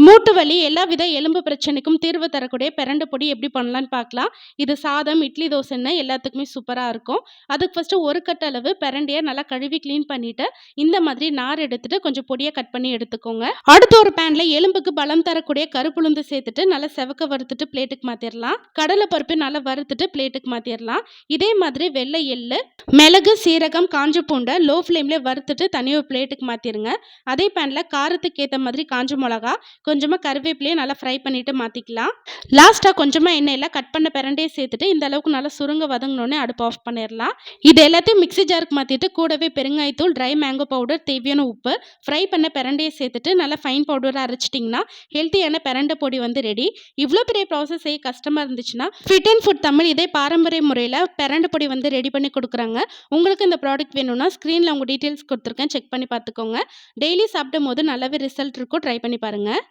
மூட்டு வலி, எல்லா வித எலும்பு பிரச்சனைக்கும் தீர்வு தரக்கூடிய பிரண்ட பொடி எப்படி பண்ணலான்னு பார்க்கலாம். இது சாதம், இட்லி, தோசைன்னு எல்லாத்துக்குமே சூப்பரா இருக்கும். அதுக்கு ஃபர்ஸ்ட்டு 1 கட் அளவு பிரண்டைய நல்லா கழுவி கிளீன் பண்ணிட்டு, இந்த மாதிரி நார் எடுத்துட்டு கொஞ்சம் பொடியா கட் பண்ணி எடுத்துக்கோங்க. அடுத்து ஒரு பேன்ல எலும்புக்கு பலம் தரக்கூடிய கருப்புளுந்து சேர்த்துட்டு நல்லா செவக்க வறுத்துட்டு பிளேட்டுக்கு மாத்திரலாம். கடலை பருப்பு நல்லா வறுத்துட்டு பிளேட்டுக்கு மாத்திரலாம். இதே மாதிரி வெள்ளை எள்ளு, மிளகு, சீரகம், காஞ்ச பூண்டை லோ ஃப்ளேம்ல வறுத்துட்டு தனியாக ஒரு பிளேட்டுக்கு மாத்திருங்க. அதே பேன்ல காரத்துக்கு ஏற்ற மாதிரி காஞ்ச மிளகா, கொஞ்சமா கருவேப்பிலையும் நல்லா ஃப்ரை பண்ணிட்டு மாத்திக்கலாம். லாஸ்டா கொஞ்சமா எண்ணெயில கட் பண்ண பிரண்டையை சேர்த்துட்டு இந்த அளவுக்கு நல்லா சுருங்க வதங்கினோடனே அடுப்பு ஆஃப் பண்ணிடலாம். இது எல்லாத்தையும் மிக்ஸி ஜாருக்கு மாத்திட்டு கூடவே பெருங்காயத்தூள், ட்ரை மேங்கோ பவுடர், தேவையான உப்பு, ஃப்ரை பண்ண பிரண்டையை சேர்த்துட்டு நல்லா ஃபைன் பவுடராக அரைச்சிட்டிங்கன்னா ஹெல்த்தியான பிரண்டை பொடி வந்து ரெடி. இவ்வளோ பெரிய ப்ராசஸ் செய்ய கஷ்டமாக இருந்துச்சுன்னா ஃபிட் அண்ட் ஃபுட் தமிழ் இதே பாரம்பரிய முறையில் பிரண்டை பொடி வந்து ரெடி பண்ணி கொடுக்குறாங்க. உங்களுக்கு இந்த ப்ராடக்ட் வேணும்னா ஸ்க்ரீனில் உங்கள் டீட்டெயில்ஸ் கொடுத்துருக்கேன், செக் பண்ணி பார்த்துக்கோங்க. டெய்லி சாப்பிடும் போது நல்லாவே ரிசல்ட் இருக்கும், ட்ரை பண்ணி பாருங்கள்.